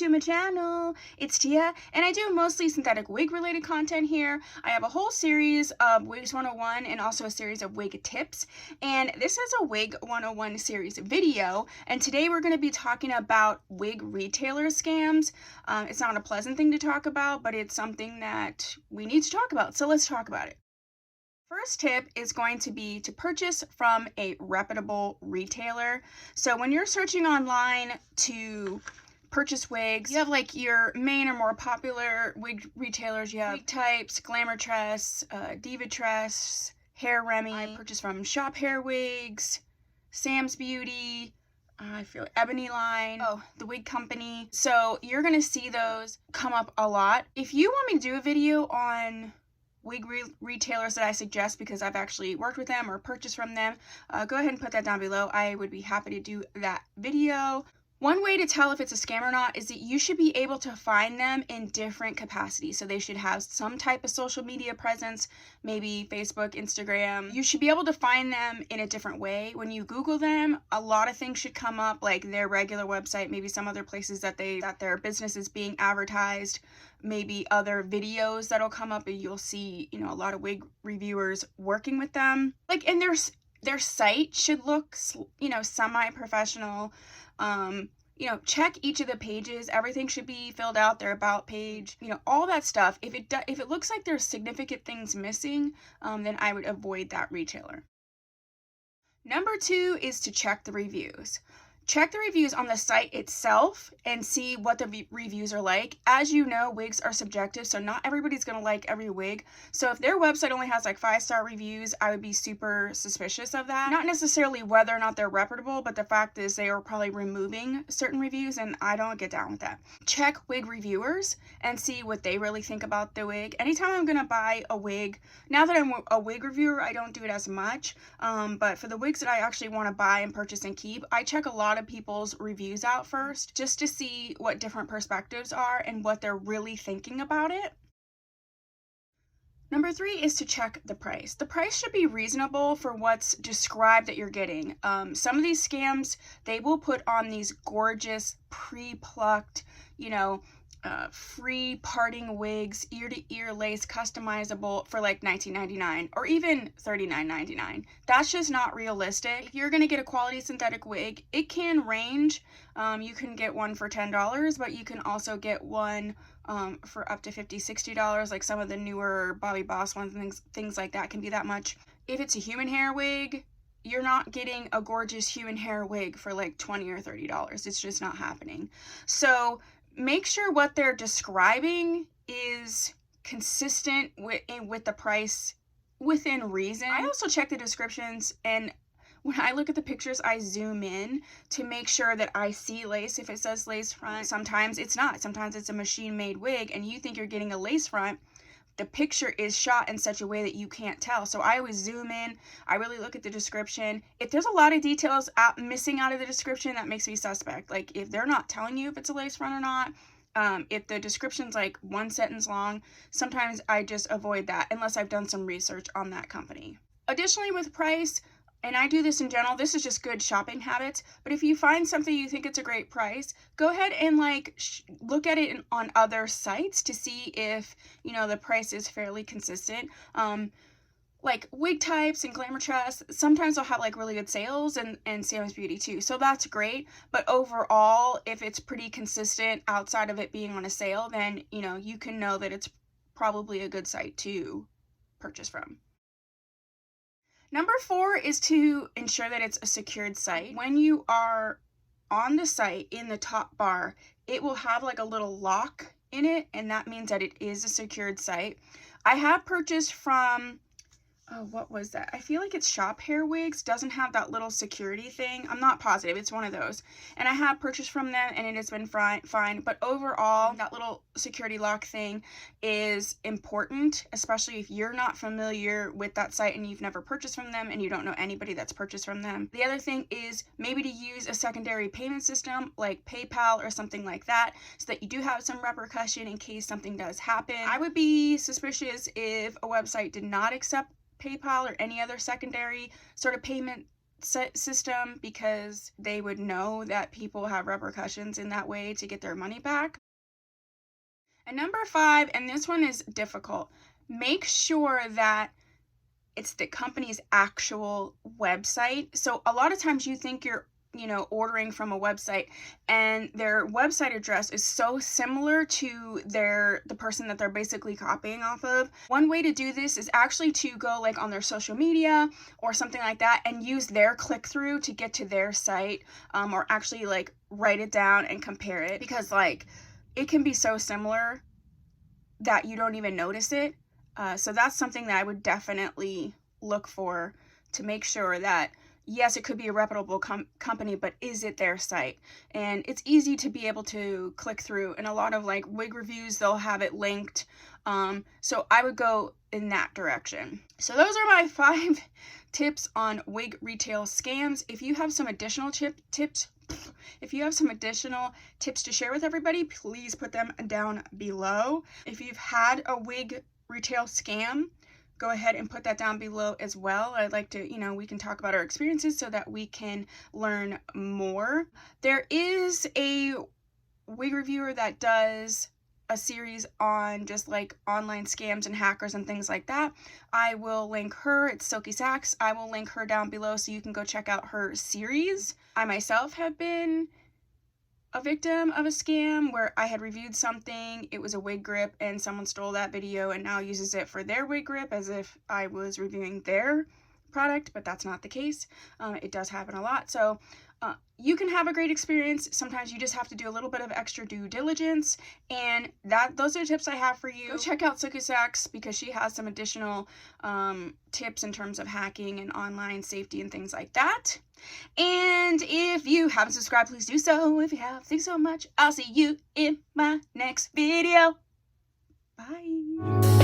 to my channel. It's Tia, and I do mostly synthetic wig related content here. I have a whole series of Wigs 101 and also a series of wig tips, and this is a Wig 101 series video, and today we're going to be talking about wig retailer scams. It's not a pleasant thing to talk about, but it's something that we need to talk about, so let's talk about it. First tip is going to be to purchase from a reputable retailer. So when you're searching online to purchase wigs, you have like your main or more popular wig retailers. You have Wig Types, Glamour Tress, Diva Tress, Hair Remy. I purchase from Shop Hair Wigs, Sam's Beauty, I feel Ebony Line, the Wig Company. So you're gonna see those come up a lot. If you want me to do a video on wig retailers that I suggest because I've actually worked with them or purchased from them, go ahead and put that down below. I would be happy to do that video. One way to tell if it's a scam or not is that you should be able to find them in different capacities. So they should have some type of social media presence, maybe Facebook, Instagram. You should be able to find them in a different way. When you Google them, a lot of things should come up, like their regular website, maybe some other places that their business is being advertised, maybe other videos that'll come up and you'll see, a lot of wig reviewers working with them. Like, and their site should look, semi-professional. Check each of the pages. Everything should be filled out, their about page, all that stuff. If it looks like there's significant things missing, then I would avoid that retailer. Number 2 is to check the reviews. Check the reviews on the site itself and see what the reviews are like. As you know, wigs are subjective, so not everybody's going to like every wig. So if their website only has like 5-star reviews, I would be super suspicious of that. Not necessarily whether or not they're reputable, but the fact is they are probably removing certain reviews, and I don't get down with that. Check wig reviewers and see what they really think about the wig. Anytime I'm going to buy a wig, now that I'm a wig reviewer, I don't do it as much, but for the wigs that I actually want to buy and purchase and keep, I check a lot of people's reviews out first just to see what different perspectives are and what they're really thinking about it. Number 3 is to check the price. The price should be reasonable for what's described that you're getting. Some of these scams, they will put on these gorgeous pre-plucked, free parting wigs, ear-to-ear lace customizable for like $19.99 or even $39.99. That's just not realistic. If you're gonna get a quality synthetic wig, it can range. You can get one for $10, but you can also get one for up to $50, $60. Like some of the newer Bobbi Boss ones and things like that can be that much. If it's a human hair wig, you're not getting a gorgeous human hair wig for like $20 or $30. It's just not happening. So make sure what they're describing is consistent with the price within reason. I also check the descriptions, and when I look at the pictures, I zoom in to make sure that I see lace if it says lace front. Sometimes it's not. Sometimes it's a machine-made wig and you think you're getting a lace front. The picture is shot in such a way that you can't tell. So I always zoom in. I really look at the description. If there's a lot of details missing out of the description, that makes me suspect. Like if they're not telling you if it's a lace front or not, if the description's like one sentence long, sometimes I just avoid that unless I've done some research on that company. Additionally, with price, and I do this in general, this is just good shopping habits, but if you find something you think it's a great price, go ahead and look at it on other sites to see if, the price is fairly consistent. Like Wig Types and Glamour Tress, sometimes they'll have like really good sales, and Sam's Beauty too, so that's great. But overall, if it's pretty consistent outside of it being on a sale, then, you can know that it's probably a good site to purchase from. Number 4 is to ensure that it's a secured site. When you are on the site, in the top bar, it will have like a little lock in it, and that means that it is a secured site. I have purchased from, what was that? I feel like it's Shop Hair Wigs. Doesn't have that little security thing. I'm not positive. It's one of those. And I have purchased from them and it has been fine. But overall, that little security lock thing is important, especially if you're not familiar with that site and you've never purchased from them and you don't know anybody that's purchased from them. The other thing is maybe to use a secondary payment system like PayPal or something like that, so that you do have some repercussion in case something does happen. I would be suspicious if a website did not accept PayPal or any other secondary sort of payment system because they would know that people have repercussions in that way to get their money back. And number 5, and this one is difficult, make sure that it's the company's actual website. So a lot of times you think you're ordering from a website, and their website address is so similar to the person that they're basically copying off of. One way to do this is actually to go like on their social media or something like that and use their click-through to get to their site, or actually like write it down and compare it, because like it can be so similar that you don't even notice it. So that's something that I would definitely look for, to make sure that yes, it could be a reputable company, but is it their site? And it's easy to be able to click through, and a lot of like wig reviews, they'll have it linked. So I would go in that direction. So those are my 5 tips on wig retail scams. If you have some additional tips to share with everybody, please put them down below. If you've had a wig retail scam, go ahead and put that down below as well. I'd like to, we can talk about our experiences so that we can learn more. There is a wig reviewer that does a series on just like online scams and hackers and things like that. I will link her. It's Silky Sax. I will link her down below so you can go check out her series. I myself have been a victim of a scam where I had reviewed something, it was a wig grip, and someone stole that video and now uses it for their wig grip as if I was reviewing their product, but that's not the case. It does happen a lot. So you can have a great experience. Sometimes you just have to do a little bit of extra due diligence, and those are the tips I have for you. Go check out Silky Sax because she has some additional tips in terms of hacking and online safety and things like that. And if you haven't subscribed, please do so. If you have, thanks so much. I'll see you in my next video. Bye.